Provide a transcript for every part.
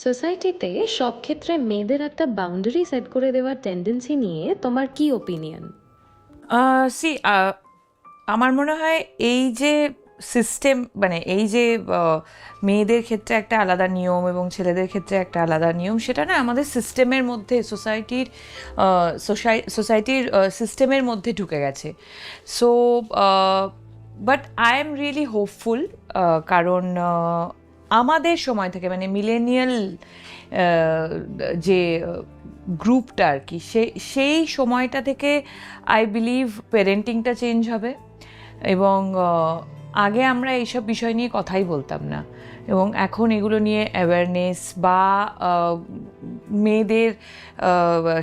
সোসাইটিতে সব ক্ষেত্রে মেয়েদের একটা বাউন্ডারি সেট করে দেওয়ার টেন্ডেন্সি নিয়ে তোমার কি ওপিনিয়ন? সি আমার মনে হয় এই যে সিস্টেম, মানে এই যে মেয়েদের ক্ষেত্রে একটা আলাদা নিয়ম এবং ছেলেদের ক্ষেত্রে একটা আলাদা নিয়ম, সেটা না আমাদের সিস্টেমের মধ্যে, সোসাইটির সিস্টেমের মধ্যে ঢুকে গেছে। So but I am really hopeful, কারণ আমাদের সময় থেকে, মানে মিলেনিয়াল যে গ্রুপটা আর কি, সেই সময়টা থেকে আই বিলিভ প্যারেন্টিংটা চেঞ্জ হবে। এবং আগে আমরা এইসব বিষয় নিয়ে কথাই বলতাম না, এবং এখন এগুলো নিয়ে অ্যাওয়ারনেস বা মেয়েদের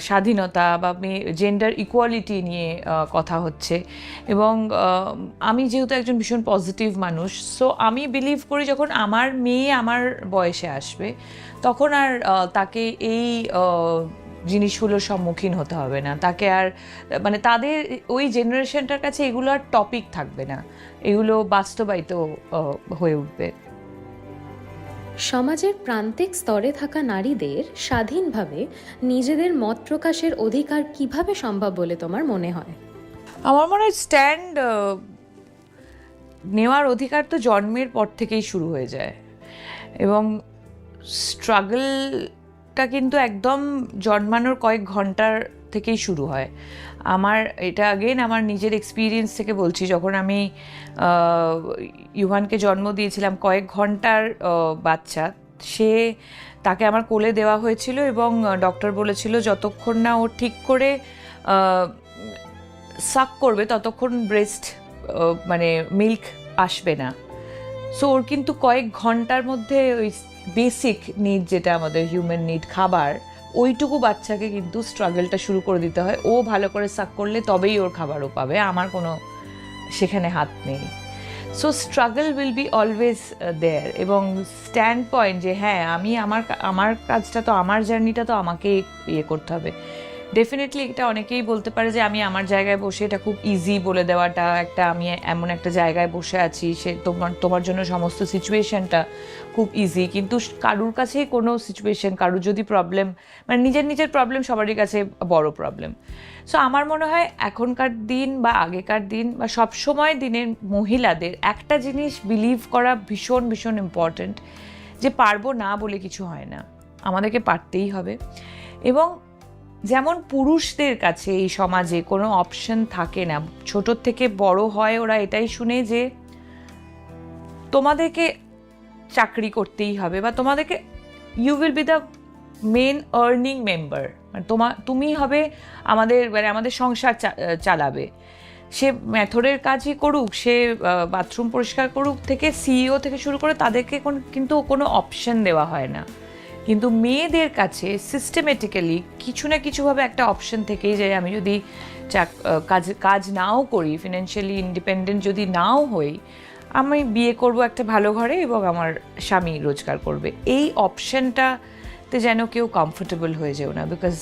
স্বাধীনতা বা জেন্ডার ইকুয়ালিটি নিয়ে কথা হচ্ছে। এবং আমি যেহেতু একজন ভীষণ পজিটিভ মানুষ, সো আমি বিলিভ করি যখন আমার মেয়ে আমার বয়সে আসবে তখন আর তাকে এই জিনিসগুলোর সম্মুখীন হতে হবে না, তাকে আর, মানে তাদের ওই জেনারেশনটার কাছে এগুলো আর টপিক থাকবে না, এগুলো বাস্তবায়িত হয়ে উঠবে। সমাজের প্রান্তিক স্তরে থাকা নারীদের স্বাধীনভাবে নিজেদের মত প্রকাশের অধিকার কিভাবে সম্ভব বলে তোমার মনে হয়? আমার মনে হয় স্ট্যান্ড নেওয়ার অধিকার তো জন্মের পর থেকেই শুরু হয়ে যায়, এবং স্ট্রাগলটা কিন্তু একদম জন্মানোর কয়েক ঘন্টার থেকেই শুরু হয়। এটা আমার নিজের এক্সপিরিয়েন্স থেকে বলছি। যখন আমি ইউভানকে জন্ম দিয়েছিলাম, কয়েক ঘন্টার বাচ্চা, তাকে আমার কোলে দেওয়া হয়েছিল, এবং ডক্টর বলেছিল যতক্ষণ না ও ঠিক করে সাক করবে ততক্ষণ ব্রেস্ট, মানে মিল্ক আসবে না। সো ওর কিন্তু কয়েক ঘন্টার মধ্যে ওই বেসিক নিড, যেটা আমাদের হিউম্যান নিড, খাবার, ওইটুকু বাচ্চাকে কিন্তু স্ট্রাগলটা শুরু করে দিতে হয়। ও ভালো করে সাক করলে তবেই ওর খাবারও পাবে, আমার কোনো সেখানে হাত নেই। So struggle will be always there, এবং স্ট্যান্ড পয়েন্ট যে হ্যাঁ, আমি আমার কাজটা তো, আমার জার্নিটা তো আমাকে ইয়ে করতে হবে। ডেফিনেটলি এটা অনেকেই বলতে পারে যে আমি আমার জায়গায় বসে, এটা খুব ইজি বলে দেওয়াটা, আমি এমন একটা জায়গায় বসে আছি, সে তোমার জন্য সমস্ত সিচুয়েশনটা খুব ইজি। কিন্তু কারুর কাছেই কোনো সিচুয়েশন, কারুর যদি প্রবলেম, মানে নিজের প্রবলেম সবারই কাছে বড় প্রবলেম। সো আমার মনে হয় এখনকার দিন বা আগেকার দিন বা সবসময় দিনের মহিলাদের একটা জিনিস বিলিভ করা ভীষণ ভীষণ ইম্পর্ট্যান্ট, যে পারবো না বলে কিছু হয় না, আমাদেরকে পারতেই হবে। এবং যেমন পুরুষদের কাছে এই সমাজে কোনো অপশন থাকে না, ছোট থেকে বড় হয় ওরা এটাই শুনে যে তোমাদেরকে চাকরি করতেই হবে, বা তোমাদেরকে, you will be the main earning member, মানে তুমি হবে আমাদের সংসার চালাবে। সে মেথডের কাজই করুক, সে বাথরুম পরিষ্কার করুক, থেকে সিইও থেকে শুরু করে তাদেরকে কিন্তু কোনো অপশন দেওয়া হয় না। কিন্তু মেয়েদের কাছে সিস্টেমেটিক্যালি কিছু না কিছুভাবে একটা অপশন থেকেই যায়। আমি যদি কাজ নাও করি, ফিনান্সিয়ালি ইন্ডিপেন্ডেন্ট যদি নাও হই, আমি বিয়ে করব একটা ভালো ঘরে এবং আমার স্বামী রোজগার করবে, এই অপশনটাতে যেন কেউ কমফোর্টেবল হয়ে যেও না, because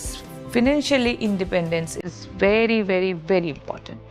financially independence is very very very important.